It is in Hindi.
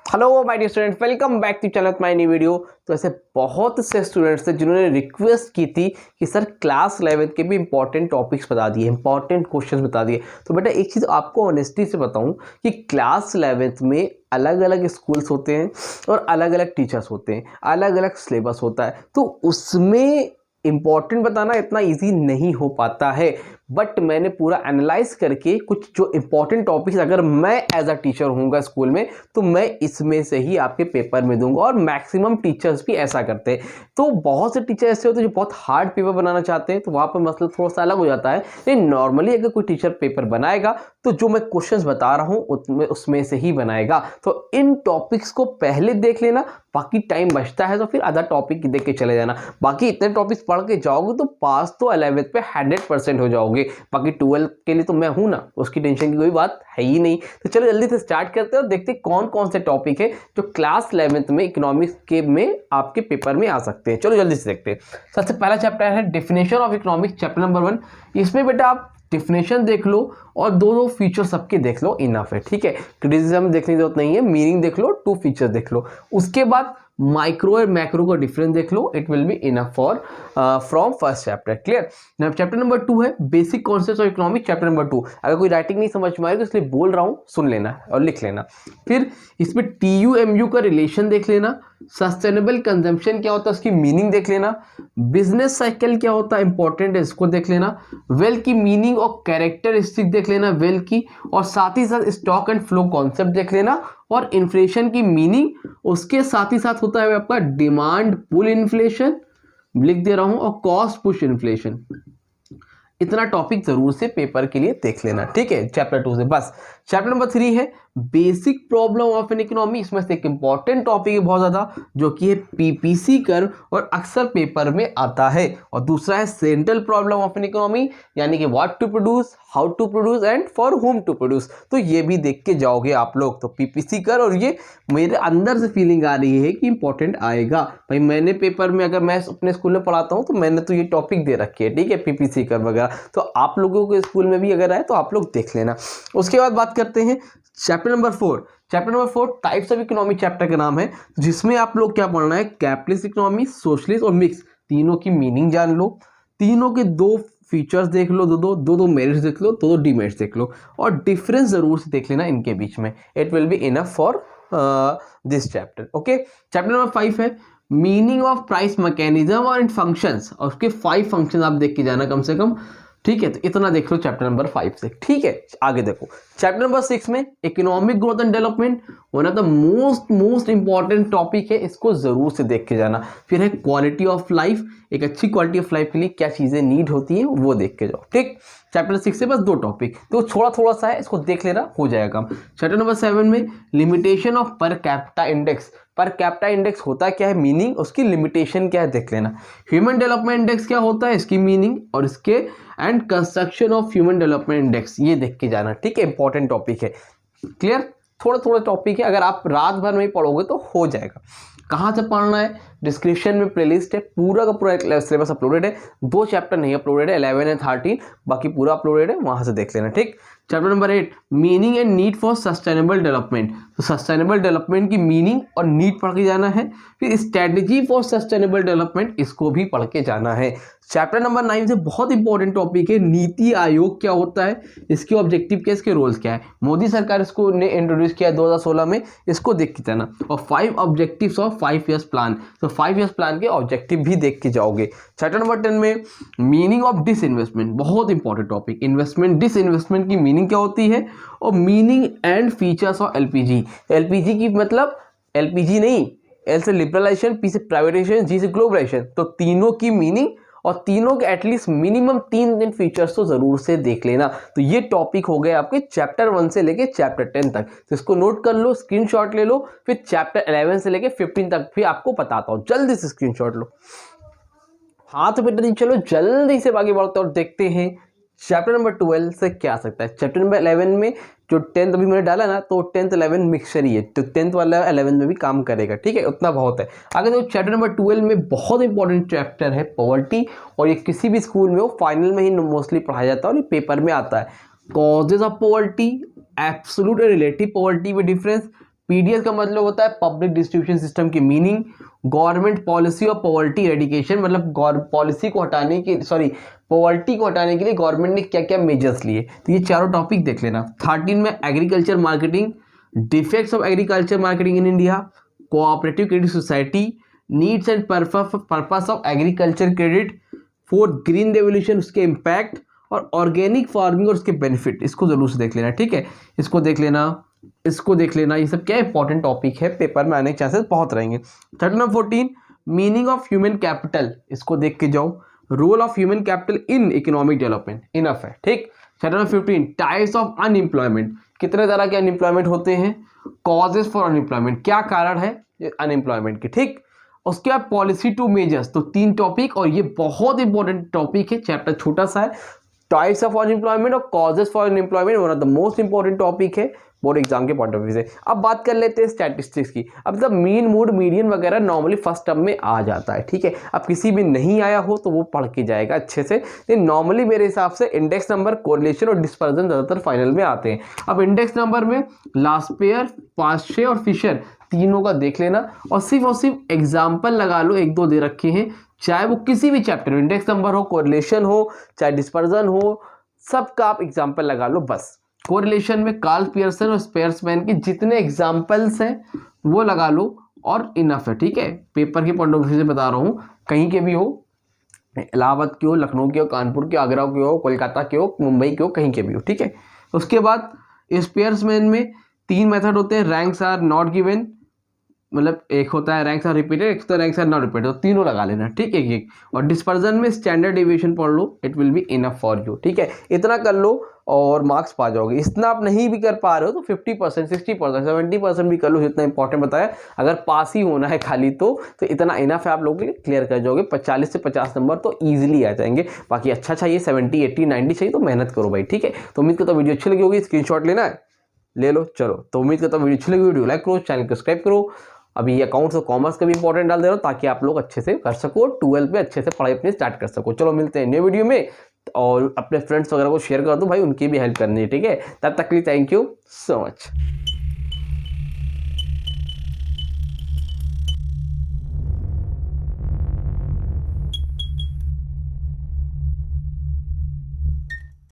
Hello my dear student, welcome back to channel my new video. तो ऐसे बहुत से स्टूडेंट्स थे जिन्होंने रिक्वेस्ट की थी कि सर क्लास 11th के भी इंपॉर्टेंट टॉपिक्स बता दिए, इंपॉर्टेंट क्वेश्चंस बता दिए। तो बेटा एक चीज़ आपको ऑनेस्टी से बताऊं कि क्लास 11th में अलग अलग स्कूल्स होते हैं और अलग अलग टीचर्स होते हैं, अलग अलग सिलेबस होता है, तो उसमें इंपॉर्टेंट बताना इतना इजी नहीं हो पाता है। बट मैंने पूरा एनालाइज करके कुछ जो इंपॉर्टेंट टॉपिक्स अगर मैं एज अ टीचर होऊंगा स्कूल में तो मैं इसमें से ही आपके पेपर में दूंगा, और मैक्सिमम टीचर्स भी ऐसा करते हैं। तो बहुत से टीचर ऐसे होते हैं जो बहुत हार्ड पेपर बनाना चाहते हैं, तो वहाँ पर मसला थोड़ा सा अलग हो जाता है। लेकिन नॉर्मली अगर कोई टीचर पेपर बनाएगा तो जो मैं क्वेश्चंस बता रहा हूँ उसमें से ही बनाएगा। तो इन टॉपिक्स को पहले देख लेना, बाकी टाइम बचता है तो फिर अदर टॉपिक देख के चले जाना। बाकी इतने टॉपिक्स पढ़ के जाओगे तो पास तो 11th पे 100% हो जाओगे। बाकी 12th के लिए तो मैं हूं ना, उसकी टेंशन की कोई बात है ही नहीं। तो चलो जल्दी से स्टार्ट करते हैं और देखते हैं कौन कौन से टॉपिक है जो क्लास 11th में इकोनॉमिक्स के में आपके पेपर में आ सकते हैं। चलो जल्दी से देखते हैं। सबसे पहला चैप्टर है definition of economics, chapter number 1। इसमें बेटा आप डिफिनेशन देख लो और दो फीचर सबके देख लो, इनफ है। ठीक है, क्रिटिसिज्म देखने की जरूरत नहीं है, मीनिंग देख लो, 2 फीचर देख लो। उसके बाद माइक्रो और मैक्रो का डिफरेंस देख लो, it will be enough for from first chapter. Clear. Chapter number 2 है basic concepts of economics, chapter number 2। अगर कोई राइटिंग नहीं समझ में आ रही तो इसलिए बोल रहा हूं, सुन लेना और लिख लेना। फिर इसमें TU-MU का रिलेशन देख लेना, सस्टेनेबल कंजम्पशन क्या होता है उसकी मीनिंग देख लेना, बिजनेस साइकिल क्या होता है इंपॉर्टेंट है इसको देख लेना, वेल्थ की मीनिंग और कैरेक्टरिस्टिक देख लेना वेल्थ की, और साथ ही साथ स्टॉक एंड फ्लो कॉन्सेप्ट देख लेना, और इन्फ्लेशन की मीनिंग। उसके साथ ही साथ होता है आपका डिमांड पुल इन्फ्लेशन, लिख दे रहा हूं, और कॉस्ट पुश इन्फ्लेशन। इतना टॉपिक जरूर से पेपर के लिए देख लेना। ठीक है, चैप्टर 2 से बस। चैप्टर नंबर 3 है basic problem of an economy. इसमें से एक इंपॉर्टेंट टॉपिक है बहुत ज्यादा, जो कि है PPC कर्व, और अक्सर पेपर में आता है। और दूसरा है central problem of an economy, यानी कि what to produce, how to produce and for whom to produce. तो ये भी देख के जाओगे आप लोग। तो PPC कर्व, और ये मेरे अंदर से फीलिंग आ रही है कि इंपॉर्टेंट आएगा भाई। मैंने पेपर में, अगर मैं अपने स्कूल में पढ़ाता हूँ तो मैंने तो ये टॉपिक दे रखी है। ठीक है, PPC कर्व वगैरह, तो आप लोगों के स्कूल में भी अगर आए तो आप लोग देख लेना। उसके बाद बात करते हैं chapter number 4। Chapter number 4 types of economy chapter का नाम है, जिसमें आप लोग क्या पढ़ना है, कैपिटलिस्ट इकोनॉमी, सोशलिस्ट और मिक्स, तीनों की मीनिंग जान लो, तीनों के 2 फीचर्स देख लो, दो मेरिट्स देख लो, दो डिमेरिट्स देख लो, और डिफरेंस जरूर से देख लेना इनके बीच में। It will be enough for this chapter. Okay, chapter number 5 है मीनिंग ऑफ प्राइस मैकेनिज्म और इट फंक्शंस, और उसके 5 फंक्शन आप देख के जाना कम से कम। ठीक है, तो इतना देख लो चैप्टर नंबर 5 से। ठीक है, आगे देखो चैप्टर नंबर 6 में economic growth and development, one of the most important topic है, इसको जरूर से देख के जाना। फिर है क्वालिटी ऑफ लाइफ, एक अच्छी क्वालिटी ऑफ लाइफ के लिए क्या चीजें नीड होती हैं वो देख के जाओ। ठीक, चैप्टर 6 से बस 2 टॉपिक, तो थोड़ा सा है, इसको देख लेना, हो जाएगा। चैप्टर नंबर 7 में limitation of per capita index. Per capita index होता क्या है, मीनिंग, उसकी लिमिटेशन क्या है देख लेना। ह्यूमन डेवलपमेंट इंडेक्स क्या होता है, इसकी मीनिंग, और इसके and construction of human development index, ये देख के जाना। ठीक है, इंपॉर्टेंट टॉपिक है। क्लियर, थोड़ा टॉपिक है, अगर आप रात भर में ही पढ़ोगे तो हो जाएगा। कहाँ से पढ़ना है, डिस्क्रिप्शन में प्लेलिस्ट है, पूरा का पूरा सिलेबस अपलोडेड है। 2 चैप्टर नहीं अपलोडेड है, 11 एंड 13, बाकी पूरा अपलोडेड है, वहां से देख लेना। ठीक, chapter number 8 meaning and need for sustainable development. तो सस्टेनेबल डेवलपमेंट की मीनिंग और नीड पढ़ के जाना है। फिर स्ट्रेटजी फॉर सस्टेनेबल डेवलपमेंट, इसको भी पढ़ के जाना है। चैप्टर नंबर 9 से बहुत इंपॉर्टेंट टॉपिक है नीति आयोग क्या होता है, इसके ऑब्जेक्टिव क्या, इसके रोल्स क्या है। मोदी सरकार इसको ने इंट्रोड्यूस किया 2016 में, इसको देख के जाना। और 5 ऑब्जेक्टिव्स ऑफ 5 ईयर्स प्लान, तो 5 ईयर्स प्लान के ऑब्जेक्टिव भी देख के जाओगे। चैप्टर नंबर 10 में मीनिंग ऑफ डिसइन्वेस्टमेंट, बहुत इंपॉर्टेंट टॉपिक, इन्वेस्टमेंट डिसइन्वेस्टमेंट की मीनिंग क्या होती है, और meaning and features of LPG। LPG की मतलब LPG नहीं, L से लिबरलाइजेशन, P से प्राइवेटाइजेशन, G से ग्लोबलाइजेशन, तो तीनों की मीनिंग और तीनों के एटलीस्ट मिनिमम 3 फीचर्स तो जरूर से देख लेना। तो ये टॉपिक हो गए आपके चैप्टर 1 से लेके चैप्टर 10 तक। तो इसको नोट कर लो, स्क्रीनशॉट ले लो, फिर चैप्टर 11 से लेके 15 तक भी आपको बताता हूँ, जल्दी से स्क्रीनशॉट लो। हाँ तो बेटा चलो जल्दी से आगे बढ़ते और देखते हैं चैप्टर नंबर 12 से क्या आ सकता है। चैप्टर नंबर 11 में जो 10th अभी मैंने डाला ना, तो 10th 11 मिक्सचर ही है, तो 10th वाला 11 में भी काम करेगा। ठीक है, उतना बहुत है। आगे तो चैप्टर नंबर 12 में बहुत इंपॉर्टेंट चैप्टर है पॉवर्टी, और ये किसी भी स्कूल में हो फाइनल में ही मोस्टली पढ़ाया जाता है और ये पेपर में आता है। कॉजेज ऑफ पॉवर्टी, एब्सोल्यूट और रिलेटिव पॉवर्टी में डिफरेंस, पीडीएस का मतलब होता है पब्लिक डिस्ट्रीब्यूशन सिस्टम की मीनिंग, गवर्नमेंट पॉलिसी और पॉवर्टी एडिकेशन, मतलब पॉलिसी को हटाने की पॉवर्टी को हटाने के लिए गवर्नमेंट ने क्या क्या मेजर्स लिए। तो ये चारों टॉपिक देख लेना। 13 में agriculture marketing, defects of agriculture marketing in India, cooperative credit society, needs and purpose of agriculture credit, 4 green revolution उसके इम्पैक्ट, और ऑर्गेनिक फार्मिंग और उसके बेनिफिट। इसको जरूर से देख लेना, ठीक है, इसको देख लेना। ये सब क्या इंपॉर्टेंट टॉपिक है, पेपर में आने के चांसेस बहुत रहेंगे। 13 और 14 मीनिंग ऑफ ह्यूमन कैपिटल, इसको देख के जाओ। Role of human capital in economic development, enough है, ठीक। 13 और 15 टाइप्स ऑफ अनएम्प्लॉयमेंट, कितने तरह के अनएम्प्लॉयमेंट होते हैं, कॉजेस फॉर अनएम्प्लॉयमेंट, क्या कारण है अनएम्प्लॉयमेंट के, ठीक। उसके बाद पॉलिसी टू मेजर्स, तो 3 टॉपिक, और ये बहुत इंपॉर्टेंट टॉपिक है, चैप्टर छोटा सा है। टाइप्स ऑफ अनएम्प्लॉयमेंट और causes for unemployment one of the most important topic है बोर्ड एग्जाम के पॉइंट ऑफ व्यू से। अब बात कर लेते हैं स्टैटिस्टिक्स की। अब मतलब मीन, मूड, मीडियन वगैरह नॉर्मली फर्स्ट टर्म में आ जाता है, ठीक है। अब किसी भी नहीं आया हो तो वो पढ़ के जाएगा अच्छे से। लेकिन नॉर्मली मेरे हिसाब से इंडेक्स नंबर, कोरिलेशन और डिस्पर्जन ज़्यादातर फाइनल में आते हैं। अब इंडेक्स नंबर में लास्पेयर, पास्चे और फिशर तीनों का देख लेना, और सिर्फ एग्जाम्पल लगा लो, 1-2 दे रखे हैं, चाहे वो किसी भी चैप्टर में, इंडेक्स नंबर हो, कोरिलेशन हो, चाहे डिस्पर्जन हो, सबका आप एग्जाम्पल लगा लो बस। कोरिलेशन में कार्ल पियर्सन और स्पेयर्समैन के जितने एग्जाम्पल्स हैं वो लगा लो और इनफ है, ठीक है। पेपर के पॉइंट ऑफ व्यू से बता रहा हूँ, कहीं के भी हो, इलाहाबाद के हो, लखनऊ के हो, कानपुर के, आगरा के हो, कोलकाता के हो, मुंबई के हो, कहीं के भी हो, ठीक है। उसके बाद स्पेयर्समैन में 3 मेथड होते हैं, रैंक्स आर नॉट गिवन, मतलब एक होता है रैंक्स आर रिपीटेड, एक होता है रैंक्स आर नॉट रिपीटेड, तो तीनों लगा लेना, ठीक है, एक। और डिस्पर्जन में स्टैंडर्ड डेविएशन पढ़ लो, it will be enough for you, ठीक है। इतना कर लो और मार्क्स पा जाओगे। इतना आप नहीं भी कर पा रहे हो तो 50%, 60%, 70% भी कर लो, जितना इंपॉर्टेंट बताया। अगर पास ही होना है खाली तो इतना इनफ है, आप लोग क्लियर कर जाओगे। 40 से 50 नंबर तो ईजिली आ जाएंगे। बाकी अच्छा चाहिए 70, 80, 90 चाहिए तो मेहनत करो भाई, ठीक है। तो उम्मीद करता हूं वीडियो अच्छी लगी होगी, स्क्रीनशॉट लेना है ले लो। चलो, तो उम्मीद करता हूं वीडियो अच्छी लगी, वीडियो लाइक करो, चैनल को सब्सक्राइब करो। अभी ये अकाउंट्स और कॉमर्स का भी इंपॉर्टेंट डाल दे रहा हूँ ताकि आप लोग अच्छे से कर सको, 12th में अच्छे से पढ़ाई अपनी स्टार्ट कर सको। चलो मिलते हैं नए वीडियो में, और अपने फ्रेंड्स वगैरह को शेयर कर दो भाई, उनकी भी हेल्प करनी है, ठीक है। तब तक के लिए थैंक यू सो मच।